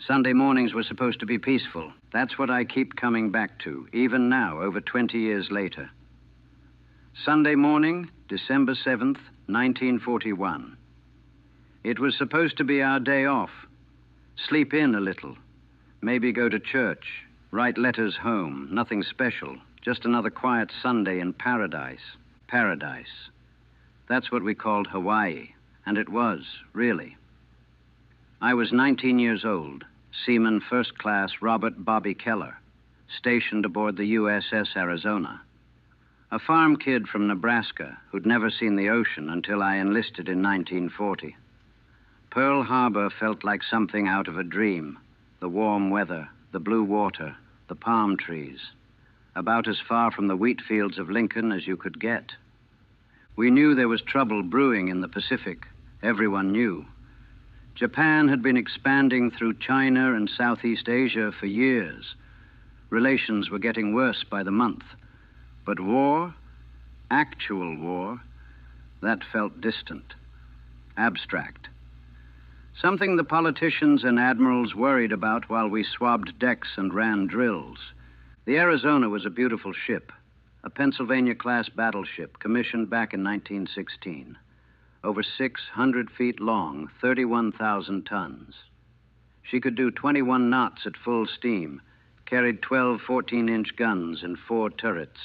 Sunday mornings were supposed to be peaceful. That's what I keep coming back to, even now, over 20 years later. Sunday morning, December 7th, 1941. It was supposed to be our day off. Sleep in a little. Maybe go to church. Write letters home. Nothing special. Just another quiet Sunday in paradise. Paradise. That's what we called Hawaii. And it was, really. I was 19 years old, Seaman First Class Robert Bobby Keller, stationed aboard the USS Arizona. A farm kid from Nebraska who'd never seen the ocean until I enlisted in 1940. Pearl Harbor felt like something out of a dream. The warm weather, the blue water, the palm trees. About as far from the wheat fields of Lincoln as you could get. We knew there was trouble brewing in the Pacific. Everyone knew. Japan had been expanding through China and Southeast Asia for years. Relations were getting worse by the month. But war, actual war, that felt distant, abstract. Something the politicians and admirals worried about while we swabbed decks and ran drills. The Arizona was a beautiful ship, a Pennsylvania-class battleship commissioned back in 1916. Over 600 feet long, 31,000 tons. She could do 21 knots at full steam, carried 12 14-inch guns and 4 turrets.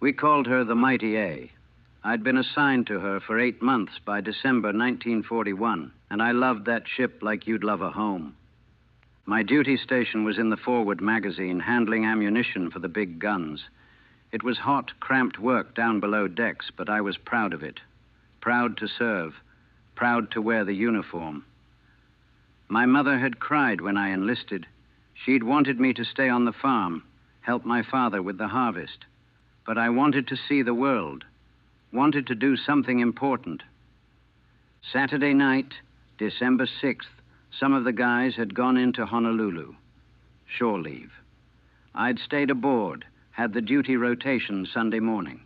We called her the Mighty A. I'd been assigned to her for 8 months by December 1941, and I loved that ship like you'd love a home. My duty station was in the forward magazine, handling ammunition for the big guns. It was hot, cramped work down below decks, but I was proud of it. Proud to serve, proud to wear the uniform. My mother had cried when I enlisted. She'd wanted me to stay on the farm, help my father with the harvest. But I wanted to see the world, wanted to do something important. Saturday night, December 6th, some of the guys had gone into Honolulu. Shore leave. I'd stayed aboard, had the duty rotation Sunday morning.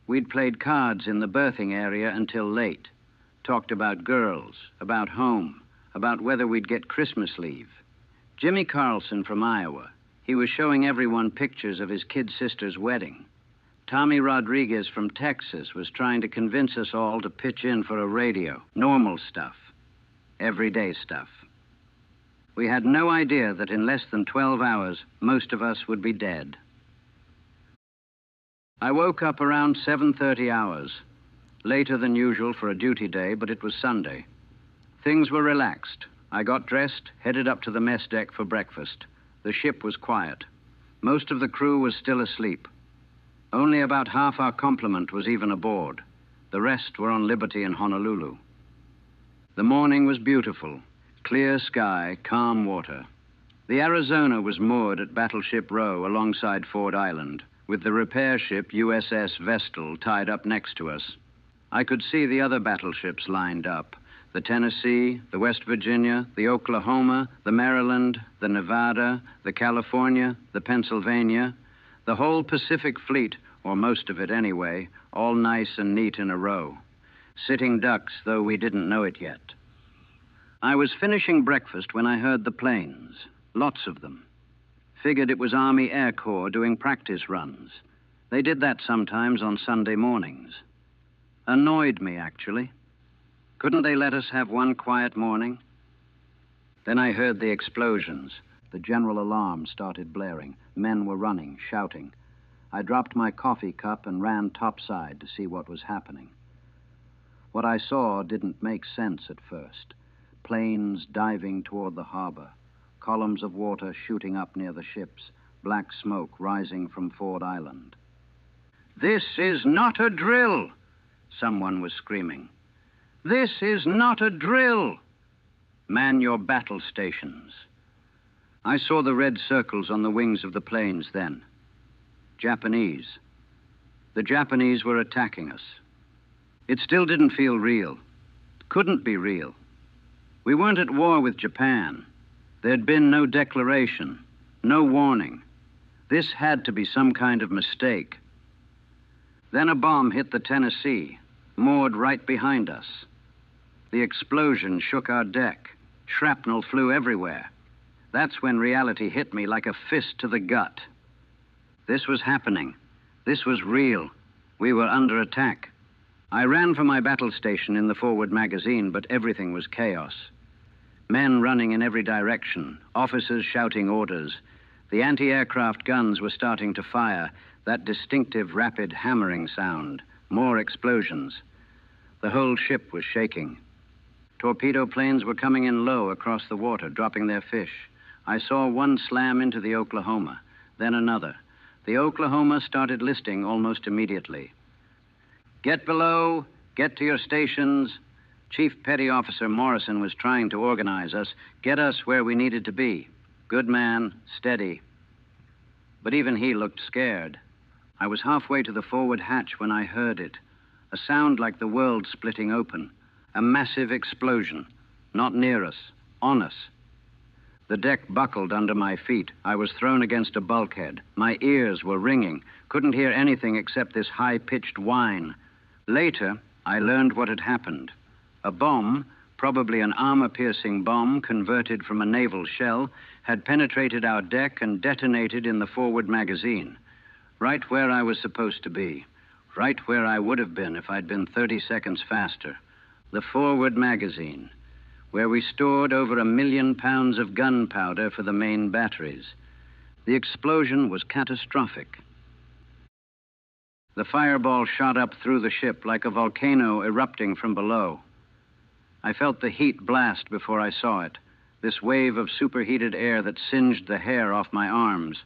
We'd played cards in the berthing area until late, talked about girls, about home, about whether we'd get Christmas leave. Jimmy Carlson from Iowa, he was showing everyone pictures of his kid sister's wedding. Tommy Rodriguez from Texas was trying to convince us all to pitch in for a radio. Normal stuff. Everyday stuff. We had no idea that in less than 12 hours, most of us would be dead. I woke up around 7:30 hours, later than usual for a duty day, but it was Sunday. Things were relaxed. I got dressed, headed up to the mess deck for breakfast. The ship was quiet. Most of the crew was still asleep. Only about half our complement was even aboard. The rest were on liberty in Honolulu. The morning was beautiful. Clear sky, calm water. The Arizona was moored at Battleship Row alongside Ford Island, with the repair ship USS Vestal tied up next to us. I could see the other battleships lined up. The Tennessee, the West Virginia, the Oklahoma, the Maryland, the Nevada, the California, the Pennsylvania, the whole Pacific Fleet, or most of it anyway, all nice and neat in a row. Sitting ducks, though we didn't know it yet. I was finishing breakfast when I heard the planes, lots of them. Figured it was Army Air Corps doing practice runs. They did that sometimes on Sunday mornings. Annoyed me, actually. Couldn't they let us have one quiet morning? Then I heard the explosions. The general alarm started blaring. Men were running, shouting. I dropped my coffee cup and ran topside to see what was happening. What I saw didn't make sense at first. Planes diving toward the harbor. Columns of water shooting up near the ships. Black smoke rising from Ford Island. "This is not a drill," someone was screaming. "This is not a drill. Man your battle stations." I saw the red circles on the wings of the planes then. Japanese. The Japanese were attacking us. It still didn't feel real. It couldn't be real. We weren't at war with Japan. There'd been no declaration, no warning. This had to be some kind of mistake. Then a bomb hit the Tennessee, moored right behind us. The explosion shook our deck, Shrapnel flew everywhere. That's when reality hit me like a fist to the gut. This was happening. This was real. We were under attack. I ran for my battle station in the forward magazine, but everything was chaos. Men running in every direction, officers shouting orders. The anti-aircraft guns were starting to fire, that distinctive rapid hammering sound, more explosions. The whole ship was shaking. Torpedo planes were coming in low across the water, dropping their fish. I saw one slam into the Oklahoma, then another. The Oklahoma started listing almost immediately. Get below, get to your stations. Chief Petty Officer Morrison was trying to organize us, get us where we needed to be. Good man, steady. But even he looked scared. I was halfway to the forward hatch when I heard it. A sound like the world splitting open. A massive explosion. Not near us, on us. The deck buckled under my feet. I was thrown against a bulkhead. My ears were ringing. Couldn't hear anything except this high-pitched whine. Later, I learned what had happened. A bomb, probably an armor-piercing bomb converted from a naval shell, had penetrated our deck and detonated in the forward magazine, right where I was supposed to be, right where I would have been if I'd been 30 seconds faster. The forward magazine, where we stored over 1 million pounds of gunpowder for the main batteries. The explosion was catastrophic. The fireball shot up through the ship like a volcano erupting from below. I felt the heat blast before I saw it, this wave of superheated air that singed the hair off my arms.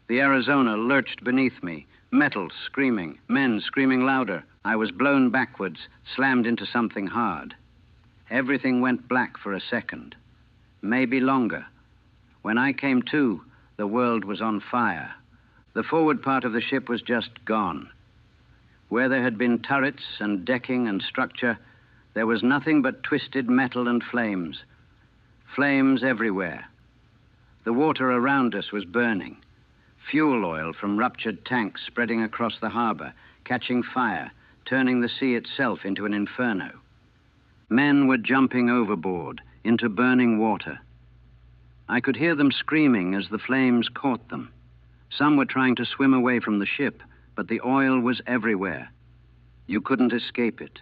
The Arizona lurched beneath me, metal screaming, men screaming louder. I was blown backwards, slammed into something hard. Everything went black for a second, maybe longer. When I came to, the world was on fire. The forward part of the ship was just gone. Where there had been turrets and decking and structure, there was nothing but twisted metal and flames. Flames everywhere. The water around us was burning. Fuel oil from ruptured tanks spreading across the harbor, catching fire, turning the sea itself into an inferno. Men were jumping overboard into burning water. I could hear them screaming as the flames caught them. Some were trying to swim away from the ship, but the oil was everywhere. You couldn't escape it.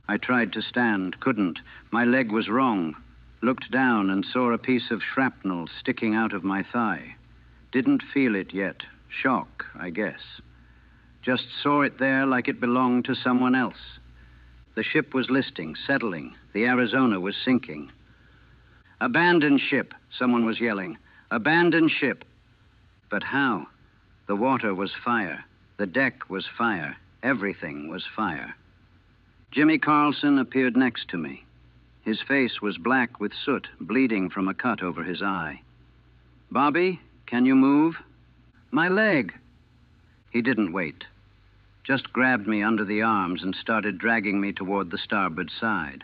I tried to stand, couldn't. My leg was wrong. Looked down and saw a piece of shrapnel sticking out of my thigh. Didn't feel it yet. Shock, I guess. Just saw it there like it belonged to someone else. The ship was listing, settling. The Arizona was sinking. Abandon ship, someone was yelling. Abandon ship. But how? The water was fire. The deck was fire. Everything was fire. Jimmy Carlson appeared next to me. His face was black with soot, bleeding from a cut over his eye. Bobby, can you move? My leg. He didn't wait. Just grabbed me under the arms and started dragging me toward the starboard side,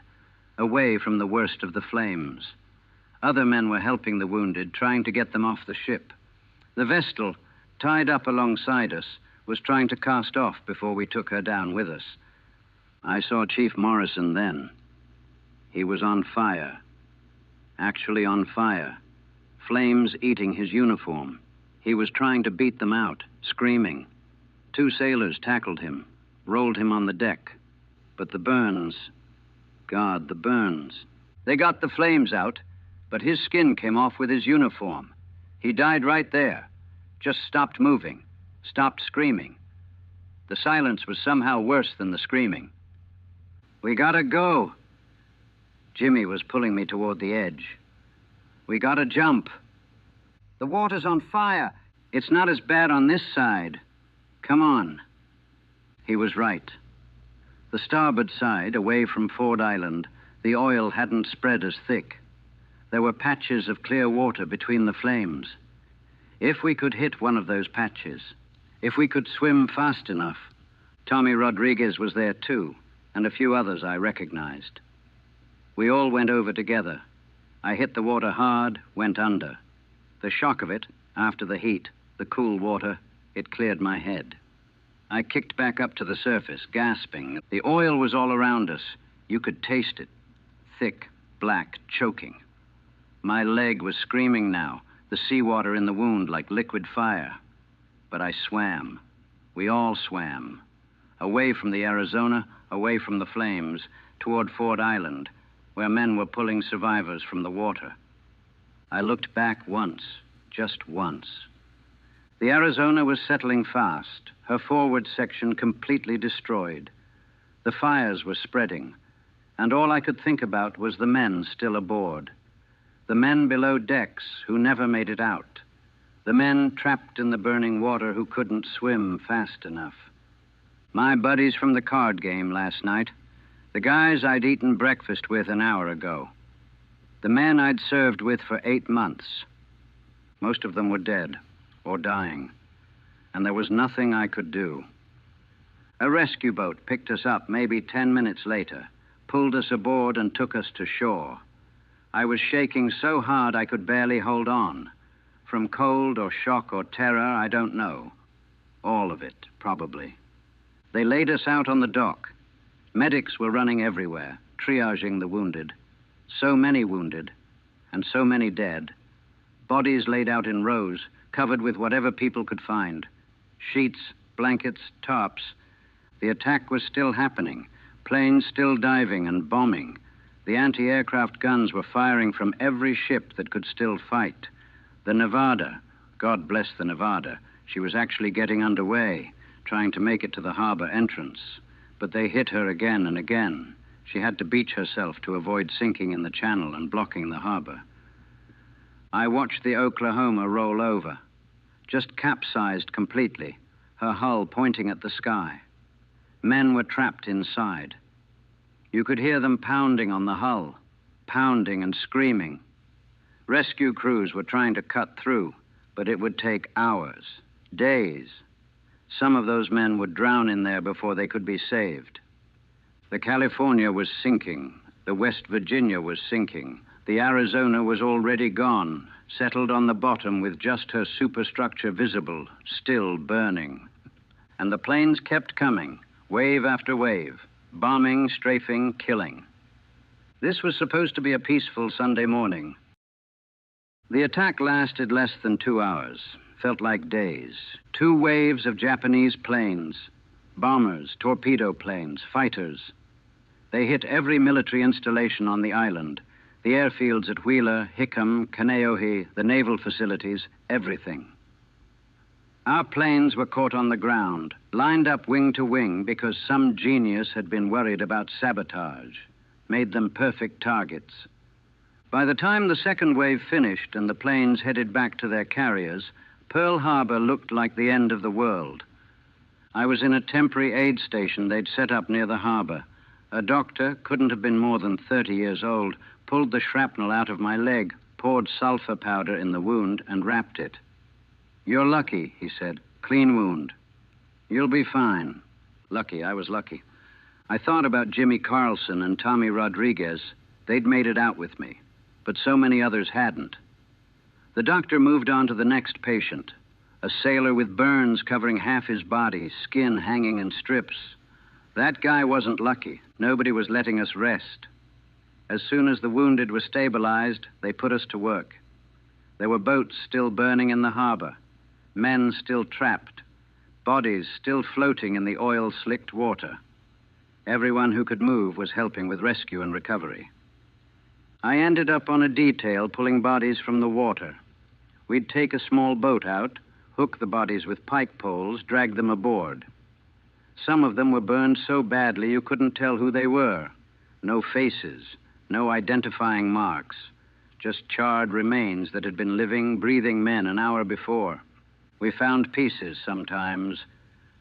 away from the worst of the flames. Other men were helping the wounded, trying to get them off the ship. The Vestal, tied up alongside us, was trying to cast off before we took her down with us. I saw Chief Morrison then. He was on fire. Actually on fire. Flames eating his uniform. He was trying to beat them out, screaming. 2 sailors tackled him, rolled him on the deck. But the burns, God, the burns. They got the flames out, but his skin came off with his uniform. He died right there, just stopped moving, stopped screaming. The silence was somehow worse than the screaming. We gotta go. Jimmy was pulling me toward the edge. We gotta jump. The water's on fire. It's not as bad on this side. Come on. He was right. The starboard side, away from Ford Island, the oil hadn't spread as thick. There were patches of clear water between the flames. If we could hit one of those patches, if we could swim fast enough. Tommy Rodriguez was there too, and a few others I recognized. We all went over together. I hit the water hard, went under. The shock of it, after the heat, the cool water, it cleared my head. I kicked back up to the surface, gasping. The oil was all around us. You could taste it. Thick, black, choking. My leg was screaming now, the seawater in the wound like liquid fire. But I swam. We all swam. Away from the Arizona, away from the flames, toward Ford Island, where men were pulling survivors from the water. I looked back once, just once. The Arizona was settling fast, her forward section completely destroyed. The fires were spreading, and all I could think about was the men still aboard. The men below decks who never made it out. The men trapped in the burning water who couldn't swim fast enough. My buddies from the card game last night. The guys I'd eaten breakfast with an hour ago. The men I'd served with for 8 months. Most of them were dead or dying, and there was nothing I could do. A rescue boat picked us up maybe 10 minutes later, pulled us aboard and took us to shore. I was shaking so hard I could barely hold on. From cold or shock or terror, I don't know. All of it, probably. They laid us out on the dock. Medics were running everywhere, triaging the wounded. So many wounded, and so many dead. Bodies laid out in rows, covered with whatever people could find. Sheets, blankets, tarps. The attack was still happening. Planes still diving and bombing. The anti-aircraft guns were firing from every ship that could still fight. The Nevada, God bless the Nevada, she was actually getting underway, trying to make it to the harbor entrance. But they hit her again and again. She had to beach herself to avoid sinking in the channel and blocking the harbor. I watched the Oklahoma roll over, just capsized completely, her hull pointing at the sky. Men were trapped inside. You could hear them pounding on the hull, pounding and screaming. Rescue crews were trying to cut through, but it would take hours, days. Some of those men would drown in there before they could be saved. The California was sinking. The West Virginia was sinking. The Arizona was already gone, settled on the bottom with just her superstructure visible, still burning. And the planes kept coming, wave after wave, bombing, strafing, killing. This was supposed to be a peaceful Sunday morning. The attack lasted less than 2 hours, felt like days. 2 waves of Japanese planes, bombers, torpedo planes, fighters. They hit every military installation on the island, the airfields at Wheeler, Hickam, Kaneohe, the naval facilities, everything. Our planes were caught on the ground, lined up wing to wing because some genius had been worried about sabotage, made them perfect targets. By the time the second wave finished and the planes headed back to their carriers, Pearl Harbor looked like the end of the world. I was in a temporary aid station they'd set up near the harbor. A doctor, couldn't have been more than 30 years old, pulled the shrapnel out of my leg, poured sulfur powder in the wound, and wrapped it. "You're lucky," he said. "Clean wound. You'll be fine." Lucky, I was lucky. I thought about Jimmy Carlson and Tommy Rodriguez. They'd made it out with me, but so many others hadn't. The doctor moved on to the next patient, a sailor with burns covering half his body, skin hanging in strips. That guy wasn't lucky. Nobody was letting us rest. As soon as the wounded were stabilized, they put us to work. There were boats still burning in the harbor, men still trapped, bodies still floating in the oil-slicked water. Everyone who could move was helping with rescue and recovery. I ended up on a detail pulling bodies from the water. We'd take a small boat out, hook the bodies with pike poles, drag them aboard. Some of them were burned so badly you couldn't tell who they were. No faces, no identifying marks, just charred remains that had been living, breathing men an hour before. We found pieces sometimes,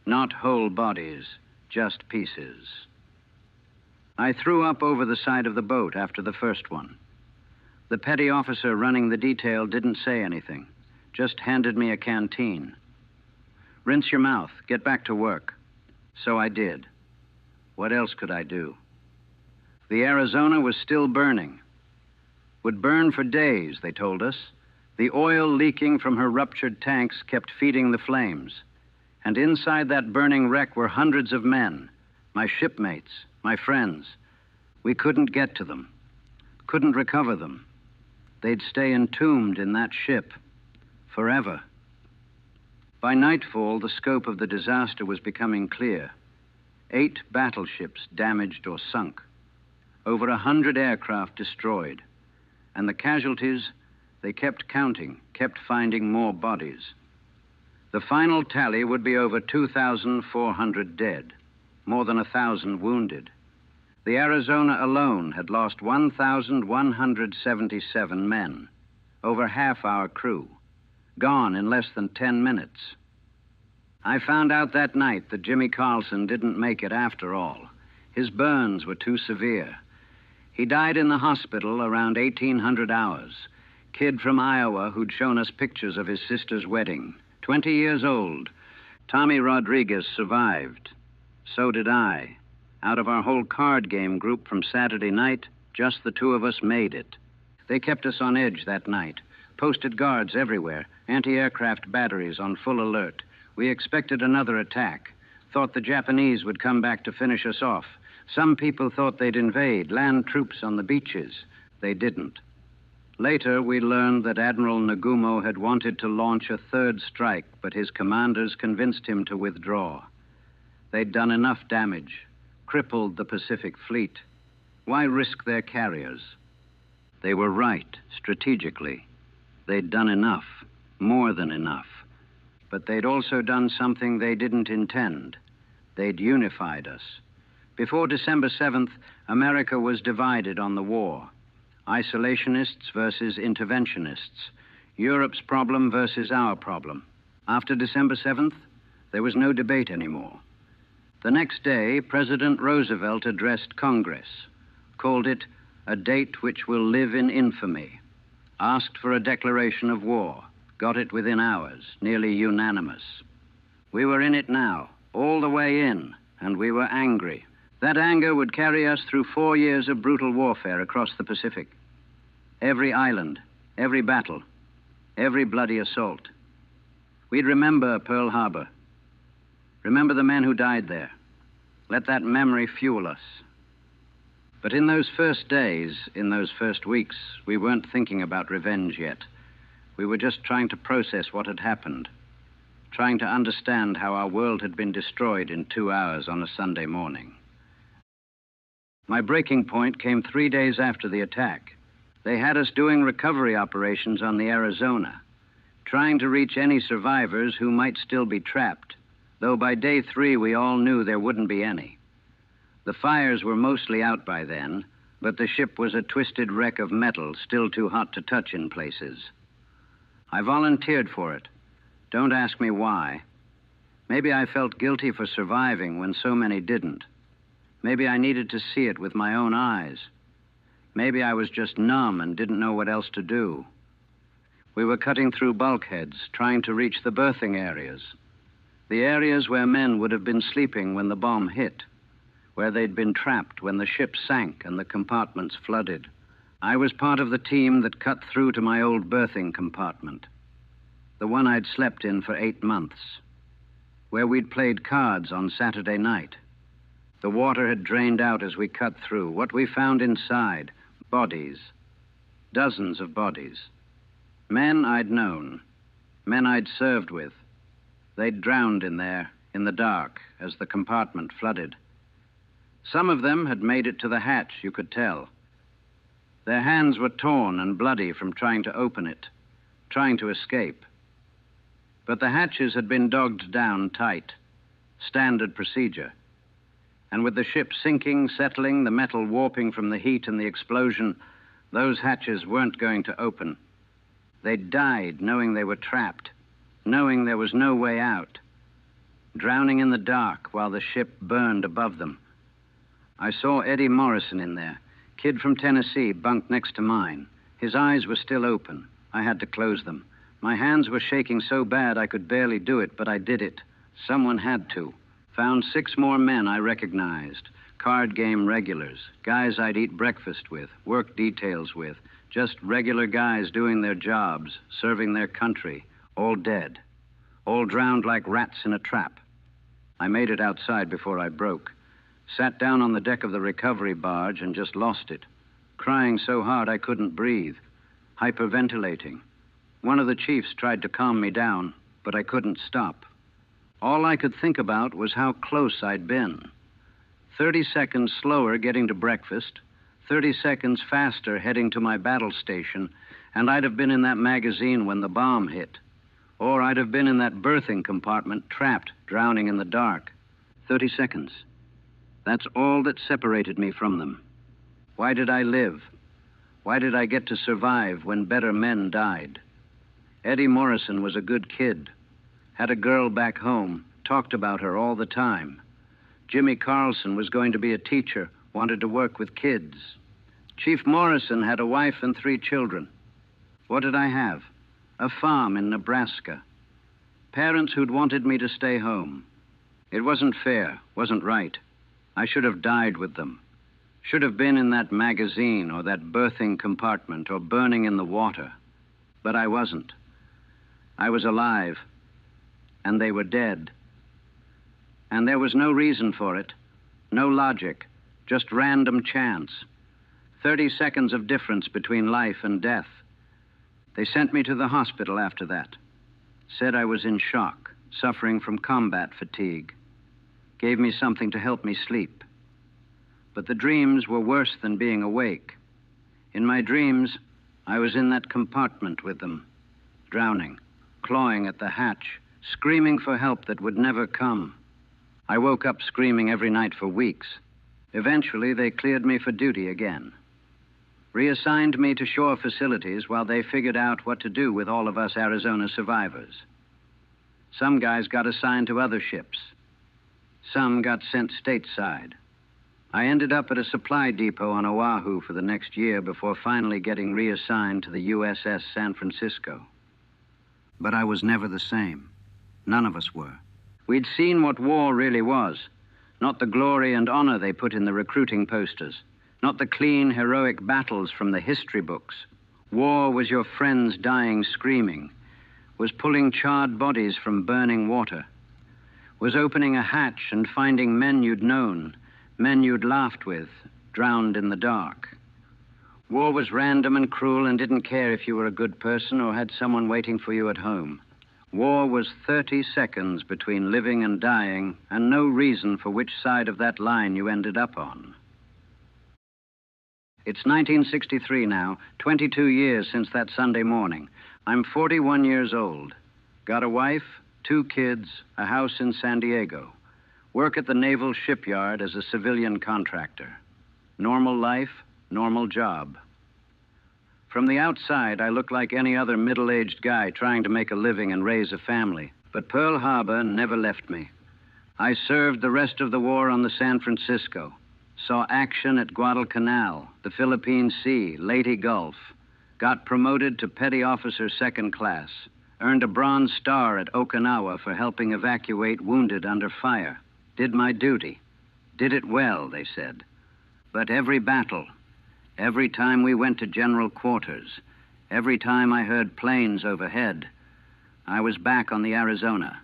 not whole bodies, just pieces. I threw up over the side of the boat after the first one. The petty officer running the detail didn't say anything, just handed me a canteen. "Rinse your mouth, get back to work." So I did. What else could I do? The Arizona was still burning. Would burn for days, they told us. The oil leaking from her ruptured tanks kept feeding the flames. And inside that burning wreck were hundreds of men, my shipmates, my friends. We couldn't get to them, couldn't recover them. They'd stay entombed in that ship forever. By nightfall, the scope of the disaster was becoming clear. 8 battleships damaged or sunk. Over 100 aircraft destroyed. And the casualties, they kept counting, kept finding more bodies. The final tally would be over 2,400 dead, more than 1,000 wounded. The Arizona alone had lost 1,177 men, over half our crew, gone in less than 10 minutes. I found out that night that Jimmy Carlson didn't make it after all. His burns were too severe. He died in the hospital around 1800 hours. Kid from Iowa who'd shown us pictures of his sister's wedding. 20 years old. Tommy Rodriguez survived. So did I. Out of our whole card game group from Saturday night, just the 2 of us made it. They kept us on edge that night. Posted guards everywhere. Anti-aircraft batteries on full alert. We expected another attack. Thought the Japanese would come back to finish us off. Some people thought they'd invade, land troops on the beaches. They didn't. Later, we learned that Admiral Nagumo had wanted to launch a 3rd strike, but his commanders convinced him to withdraw. They'd done enough damage, crippled the Pacific Fleet. Why risk their carriers? They were right, strategically. They'd done enough, more than enough. But they'd also done something they didn't intend. They'd unified us. Before December 7th, America was divided on the war. Isolationists versus interventionists. Europe's problem versus our problem. After December 7th, there was no debate anymore. The next day, President Roosevelt addressed Congress, called it a date which will live in infamy, asked for a declaration of war, got it within hours, nearly unanimous. We were in it now, all the way in, and we were angry. That anger would carry us through 4 years of brutal warfare across the Pacific. Every island, every battle, every bloody assault. We'd remember Pearl Harbor. Remember the men who died there. Let that memory fuel us. But in those first days, in those first weeks, we weren't thinking about revenge yet. We were just trying to process what had happened, trying to understand how our world had been destroyed in 2 hours on a Sunday morning. My breaking point came 3 days after the attack. They had us doing recovery operations on the Arizona, trying to reach any survivors who might still be trapped, though by day 3 we all knew there wouldn't be any. The fires were mostly out by then, but the ship was a twisted wreck of metal, still too hot to touch in places. I volunteered for it. Don't ask me why. Maybe I felt guilty for surviving when so many didn't. Maybe I needed to see it with my own eyes. Maybe I was just numb and didn't know what else to do. We were cutting through bulkheads, trying to reach the berthing areas. The areas where men would have been sleeping when the bomb hit, where they'd been trapped when the ship sank and the compartments flooded. I was part of the team that cut through to my old berthing compartment, the one I'd slept in for 8 months, where we'd played cards on Saturday night. The water had drained out as we cut through. What we found inside, bodies, dozens of bodies. Men I'd known, men I'd served with. They'd drowned in there, in the dark, as the compartment flooded. Some of them had made it to the hatch, you could tell. Their hands were torn and bloody from trying to open it, trying to escape. But the hatches had been dogged down tight, standard procedure. And with the ship sinking, settling, the metal warping from the heat and the explosion, those hatches weren't going to open. They died knowing they were trapped, knowing there was no way out, drowning in the dark while the ship burned above them. I saw Eddie Morrison in there, kid from Tennessee, bunked next to mine. His eyes were still open. I had to close them. My hands were shaking so bad I could barely do it, but I did it. Someone had to. Found 6 more men I recognized, card game regulars, guys I'd eat breakfast with, work details with, just regular guys doing their jobs, serving their country, all dead, all drowned like rats in a trap. I made it outside before I broke. Sat down on the deck of the recovery barge and just lost it, crying so hard I couldn't breathe. hyperventilating. One of the chiefs tried to calm me down, but I couldn't stop. All I could think about was how close I'd been. 30 seconds slower getting to breakfast, 30 seconds faster heading to my battle station, and I'd have been in that magazine when the bomb hit. Or I'd have been in that berthing compartment, trapped, drowning in the dark. 30 seconds. That's all that separated me from them. Why did I live? Why did I get to survive when better men died? Eddie Morrison was a good kid. Had a girl back home, talked about her all the time. Jimmy Carlson was going to be a teacher, wanted to work with kids. Chief Morrison had a wife and 3 children. What did I have? A farm in Nebraska. Parents who'd wanted me to stay home. It wasn't fair, wasn't right. I should have died with them. Should have been in that magazine or that berthing compartment or burning in the water. But I wasn't. I was alive. And they were dead. And there was no reason for it. No logic. Just random chance. 30 seconds of difference between life and death. They sent me to the hospital after that. Said I was in shock, suffering from combat fatigue. Gave me something to help me sleep. But the dreams were worse than being awake. In my dreams, I was in that compartment with them, drowning, clawing at the hatch, screaming for help that would never come. I woke up screaming every night for weeks. Eventually, they cleared me for duty again. Reassigned me to shore facilities while they figured out what to do with all of us Arizona survivors. Some guys got assigned to other ships. Some got sent stateside. I ended up at a supply depot on Oahu for the next year before finally getting reassigned to the USS San Francisco. But I was never the same. None of us were. We'd seen what war really was. Not the glory and honor they put in the recruiting posters. Not the clean, heroic battles from the history books. War was your friends dying screaming. Was pulling charred bodies from burning water. Was opening a hatch and finding men you'd known, men you'd laughed with, drowned in the dark. War was random and cruel and didn't care if you were a good person or had someone waiting for you at home. War was 30 seconds between living and dying, and no reason for which side of that line you ended up on. It's 1963 now, 22 years since that Sunday morning. I'm 41 years old. Got a wife, 2 kids, a house in San Diego. Work at the Naval Shipyard as a civilian contractor. Normal life, normal job. From the outside, I look like any other middle-aged guy trying to make a living and raise a family. But Pearl Harbor never left me. I served the rest of the war on the San Francisco. Saw action at Guadalcanal, the Philippine Sea, Leyte Gulf. Got promoted to Petty Officer 2nd Class. Earned a Bronze Star at Okinawa for helping evacuate wounded under fire. Did my duty. Did it well, they said. But every battle, every time we went to general quarters, every time I heard planes overhead, I was back on the Arizona,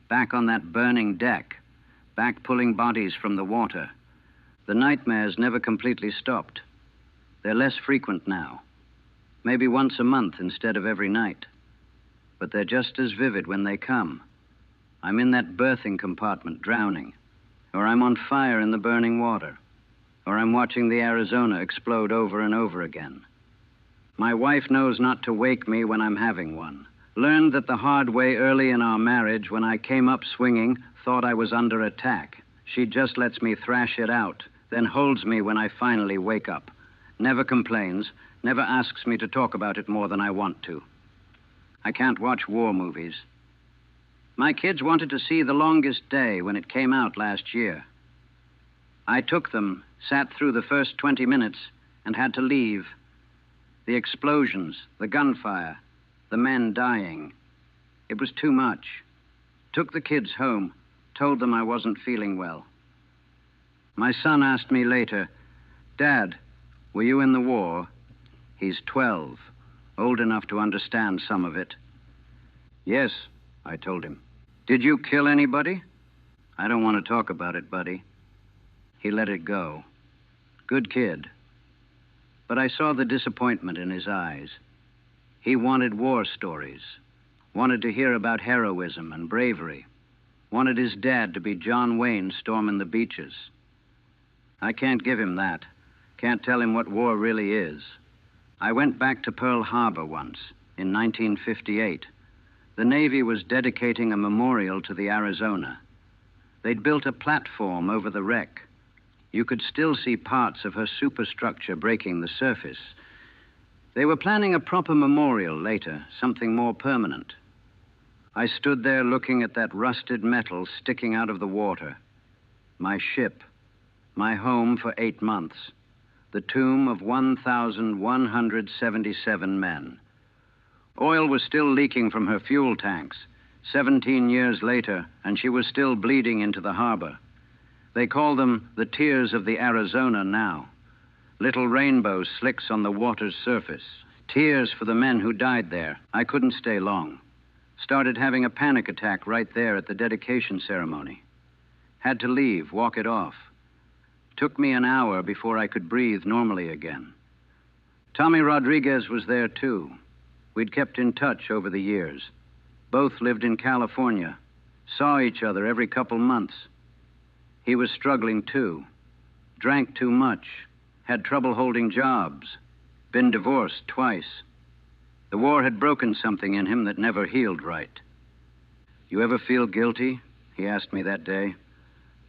back on that burning deck, back pulling bodies from the water. The nightmares never completely stopped. They're less frequent now. Maybe once a month instead of every night. But they're just as vivid when they come. I'm in that berthing compartment drowning. Or I'm on fire in the burning water. Or I'm watching the Arizona explode over and over again. My wife knows not to wake me when I'm having one. Learned that the hard way early in our marriage when I came up swinging, thought I was under attack. She just lets me thrash it out, then holds me when I finally wake up. Never complains, never asks me to talk about it more than I want to. I can't watch war movies. My kids wanted to see The Longest Day when it came out last year. I took them, sat through the first 20 minutes, and had to leave. The explosions, the gunfire, the men dying. It was too much. Took the kids home, told them I wasn't feeling well. My son asked me later, "Dad, were you in the war?" He's 12, old enough to understand some of it. "Yes," I told him. "Did you kill anybody?" "I don't want to talk about it, buddy." He let it go. Good kid. But I saw the disappointment in his eyes. He wanted war stories, wanted to hear about heroism and bravery, wanted his dad to be John Wayne storming the beaches. I can't give him that. Can't tell him what war really is. I went back to Pearl Harbor once, in 1958. The Navy was dedicating a memorial to the Arizona. They'd built a platform over the wreck. You could still see parts of her superstructure breaking the surface. They were planning a proper memorial later, something more permanent. I stood there looking at that rusted metal sticking out of the water. My ship, my home for 8 months, the tomb of 1,177 men. Oil was still leaking from her fuel tanks. 17 years later, and she was still bleeding into the harbor. They call them the tears of the Arizona now. Little rainbow slicks on the water's surface. Tears for the men who died there. I couldn't stay long. Started having a panic attack right there at the dedication ceremony. Had to leave, walk it off. Took me an hour before I could breathe normally again. Tommy Rodriguez was there too. We'd kept in touch over the years. Both lived in California. Saw each other every couple months. He was struggling too. Drank too much. Had trouble holding jobs. Been divorced twice. The war had broken something in him that never healed right. You ever feel guilty? He asked me that day.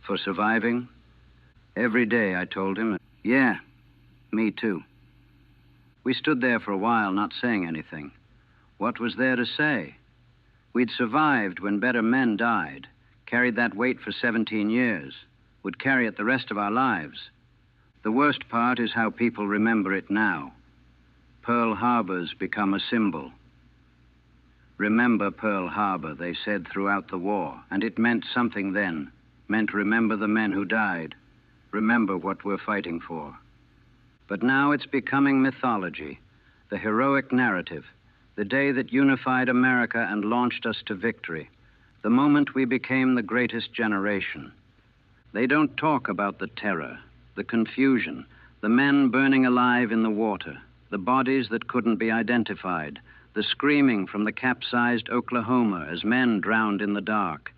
For surviving? Every day, I told him. Yeah, me too. We stood there for a while, not saying anything. What was there to say? We'd survived when better men died, carried that weight for 17 years, would carry it the rest of our lives. The worst part is how people remember it now. Pearl Harbor's become a symbol. Remember Pearl Harbor, they said throughout the war, and it meant something then. Meant remember the men who died. Remember what we're fighting for. But now it's becoming mythology, the heroic narrative, the day that unified America and launched us to victory, the moment we became the greatest generation. They don't talk about the terror, the confusion, the men burning alive in the water, the bodies that couldn't be identified, the screaming from the capsized Oklahoma as men drowned in the dark.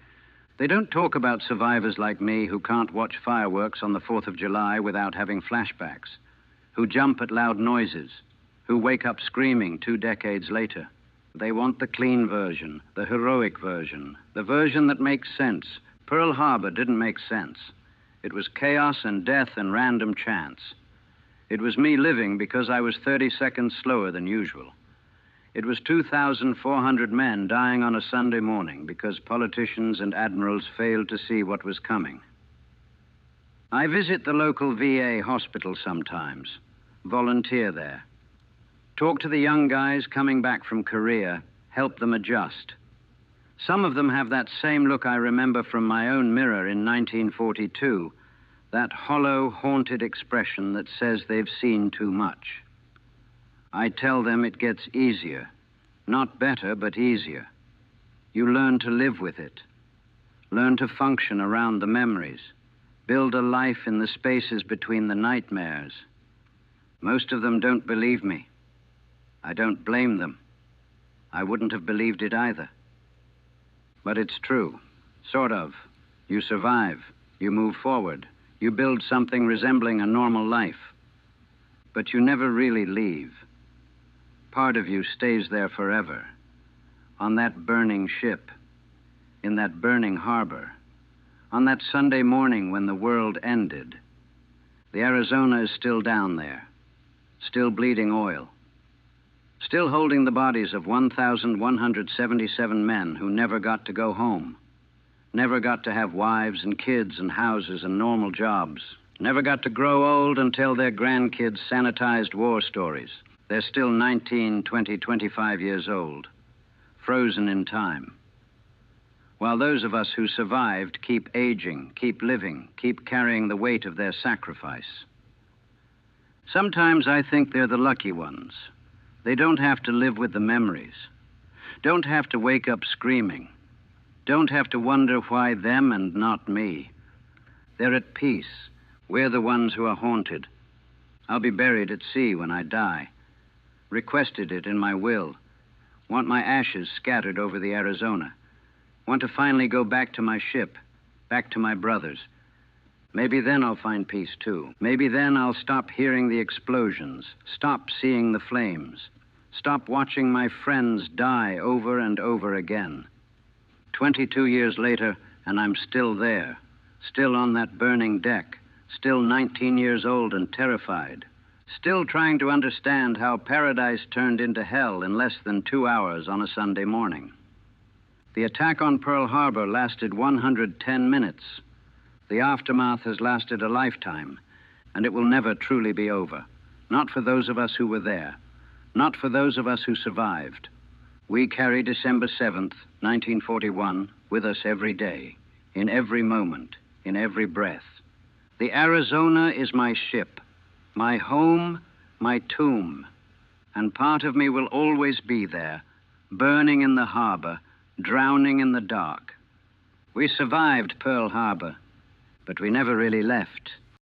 They don't talk about survivors like me who can't watch fireworks on the 4th of July without having flashbacks, who jump at loud noises, who wake up screaming 2 decades later. They want the clean version, the heroic version, the version that makes sense. Pearl Harbor didn't make sense. It was chaos and death and random chance. It was me living because I was 30 seconds slower than usual. It was 2,400 men dying on a Sunday morning because politicians and admirals failed to see what was coming. I visit the local VA hospital sometimes, volunteer there. Talk to the young guys coming back from Korea, help them adjust. Some of them have that same look I remember from my own mirror in 1942, that hollow, haunted expression that says they've seen too much. I tell them it gets easier. Not better, but easier. You learn to live with it. Learn to function around the memories. Build a life in the spaces between the nightmares. Most of them don't believe me. I don't blame them. I wouldn't have believed it either. But it's true. Sort of. You survive. You move forward. You build something resembling a normal life. But you never really leave. Part of you stays there forever. On that burning ship. In that burning harbor. On that Sunday morning when the world ended. The Arizona is still down there. Still bleeding oil. Still holding the bodies of 1,177 men who never got to go home. Never got to have wives and kids and houses and normal jobs. Never got to grow old and tell their grandkids sanitized war stories. They're still 19, 20, 25 years old. Frozen in time. While those of us who survived keep aging, keep living, keep carrying the weight of their sacrifice. Sometimes I think they're the lucky ones. They don't have to live with the memories. Don't have to wake up screaming. Don't have to wonder why them and not me. They're at peace. We're the ones who are haunted. I'll be buried at sea when I die. Requested it in my will. Want my ashes scattered over the Arizona. Want to finally go back to my ship, back to my brothers. Maybe then I'll find peace, too. Maybe then I'll stop hearing the explosions, stop seeing the flames, stop watching my friends die over and over again. 22 years later, and I'm still there, still on that burning deck, still 19 years old and terrified, still trying to understand how paradise turned into hell in less than 2 hours on a Sunday morning. The attack on Pearl Harbor lasted 110 minutes. The aftermath has lasted a lifetime, and it will never truly be over. Not for those of us who were there, not for those of us who survived. We carry December 7th, 1941, with us every day, in every moment, in every breath. The Arizona is my ship, my home, my tomb, and part of me will always be there, burning in the harbor, drowning in the dark. We survived Pearl Harbor, but we never really left.